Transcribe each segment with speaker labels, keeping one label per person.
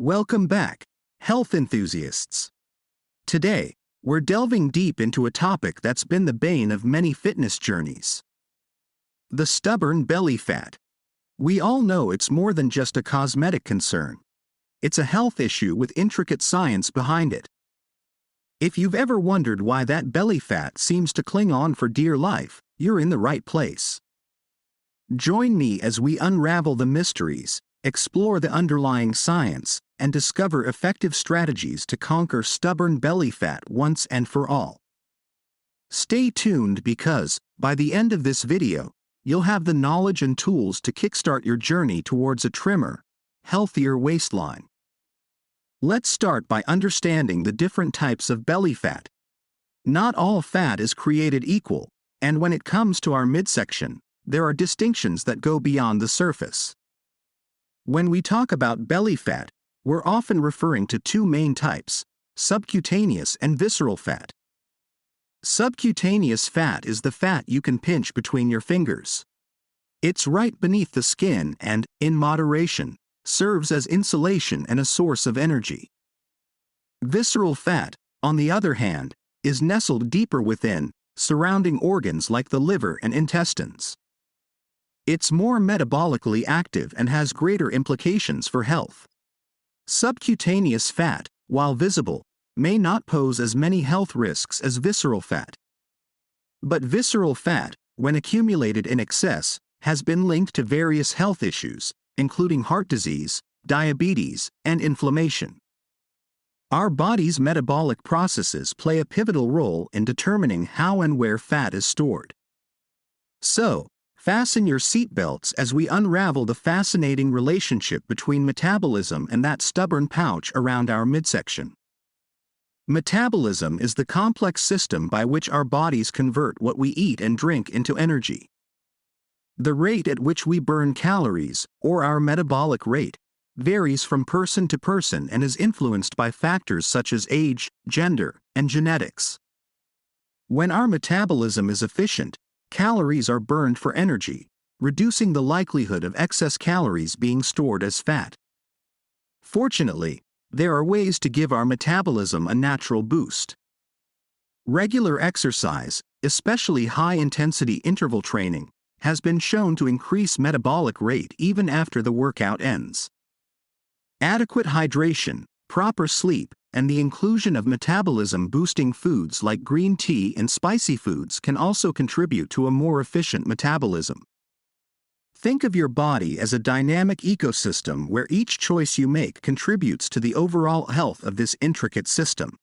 Speaker 1: Welcome back, health enthusiasts. Today, we're delving deep into a topic that's been the bane of many fitness journeys: the stubborn belly fat. We all know it's more than just a cosmetic concern. It's a health issue with intricate science behind it. If you've ever wondered why that belly fat seems to cling on for dear life, you're in the right place. Join me as we unravel the mysteries, explore the underlying science, and discover effective strategies to conquer stubborn belly fat once and for all. Stay tuned because, by the end of this video, you'll have the knowledge and tools to kickstart your journey towards a trimmer, healthier waistline. Let's start by understanding the different types of belly fat. Not all fat is created equal, and when it comes to our midsection, there are distinctions that go beyond the surface. When we talk about belly fat, we're often referring to two main types: subcutaneous and visceral fat. Subcutaneous fat is the fat you can pinch between your fingers. It's right beneath the skin and, in moderation, serves as insulation and a source of energy. Visceral fat, on the other hand, is nestled deeper within, surrounding organs like the liver and intestines. It's more metabolically active and has greater implications for health. Subcutaneous fat, while visible, may not pose as many health risks as visceral fat. But visceral fat, when accumulated in excess, has been linked to various health issues, including heart disease, diabetes, and inflammation. Our body's metabolic processes play a pivotal role in determining how and where fat is stored. So, fasten your seatbelts as we unravel the fascinating relationship between metabolism and that stubborn pouch around our midsection. Metabolism is the complex system by which our bodies convert what we eat and drink into energy. The rate at which we burn calories, or our metabolic rate, varies from person to person and is influenced by factors such as age, gender, and genetics. When our metabolism is efficient, calories are burned for energy, reducing the likelihood of excess calories being stored as fat. Fortunately, there are ways to give our metabolism a natural boost. Regular exercise, especially high-intensity interval training, has been shown to increase metabolic rate even after the workout ends. Adequate hydration, proper sleep, and the inclusion of metabolism-boosting foods like green tea and spicy foods can also contribute to a more efficient metabolism. Think of your body as a dynamic ecosystem where each choice you make contributes to the overall health of this intricate system.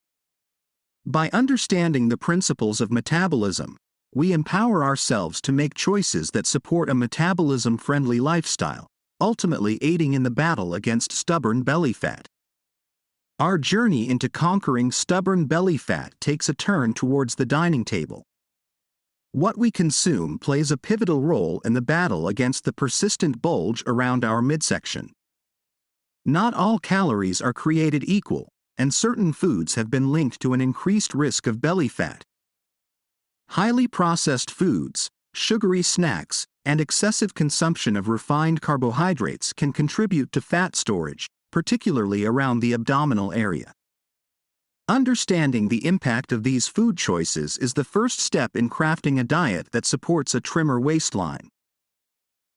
Speaker 1: By understanding the principles of metabolism, we empower ourselves to make choices that support a metabolism-friendly lifestyle, ultimately aiding in the battle against stubborn belly fat. Our journey into conquering stubborn belly fat takes a turn towards the dining table. What we consume plays a pivotal role in the battle against the persistent bulge around our midsection. Not all calories are created equal, and certain foods have been linked to an increased risk of belly fat. Highly processed foods, sugary snacks, and excessive consumption of refined carbohydrates can contribute to fat storage, particularly around the abdominal area. Understanding the impact of these food choices is the first step in crafting a diet that supports a trimmer waistline.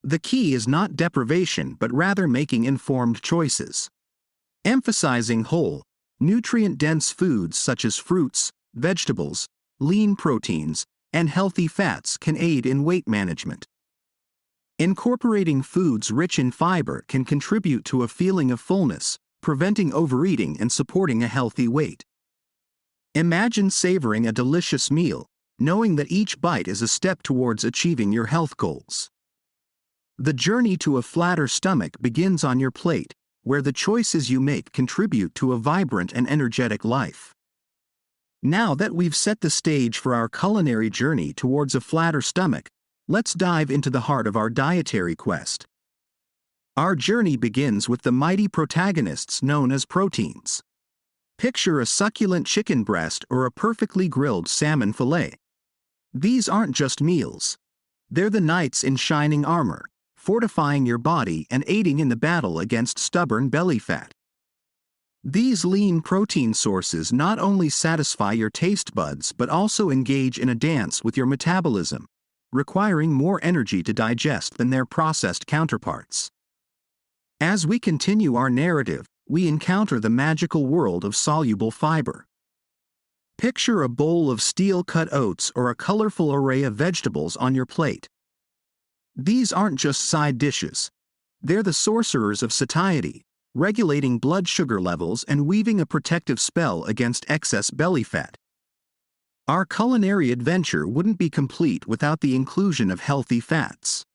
Speaker 1: The key is not deprivation but rather making informed choices. Emphasizing whole, nutrient-dense foods such as fruits, vegetables, lean proteins, and healthy fats can aid in weight management. Incorporating foods rich in fiber can contribute to a feeling of fullness, preventing overeating and supporting a healthy weight. Imagine savoring a delicious meal, knowing that each bite is a step towards achieving your health goals. The journey to a flatter stomach begins on your plate, where the choices you make contribute to a vibrant and energetic life. Now that we've set the stage for our culinary journey towards a flatter stomach, let's dive into the heart of our dietary quest. Our journey begins with the mighty protagonists known as proteins. Picture a succulent chicken breast or a perfectly grilled salmon fillet. These aren't just meals. They're the knights in shining armor, fortifying your body and aiding in the battle against stubborn belly fat. These lean protein sources not only satisfy your taste buds but also engage in a dance with your metabolism, requiring more energy to digest than their processed counterparts. As we continue our narrative, we encounter the magical world of soluble fiber. Picture a bowl of steel-cut oats or a colorful array of vegetables on your plate. These aren't just side dishes. They're the sorcerers of satiety, regulating blood sugar levels and weaving a protective spell against excess belly fat. Our culinary adventure wouldn't be complete without the inclusion of healthy fats.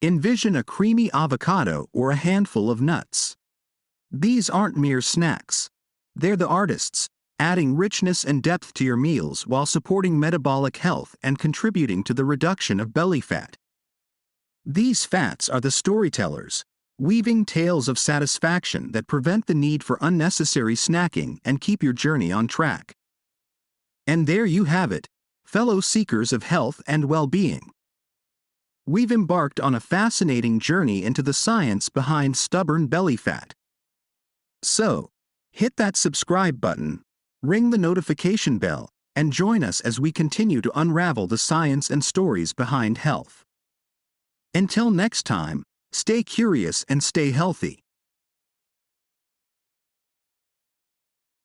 Speaker 1: Envision a creamy avocado or a handful of nuts. These aren't mere snacks. They're the artists, adding richness and depth to your meals while supporting metabolic health and contributing to the reduction of belly fat. These fats are the storytellers, weaving tales of satisfaction that prevent the need for unnecessary snacking and keep your journey on track. And there you have it, fellow seekers of health and well-being. We've embarked on a fascinating journey into the science behind stubborn belly fat. So, hit that subscribe button, ring the notification bell, and join us as we continue to unravel the science and stories behind health. Until next time, stay curious and stay healthy.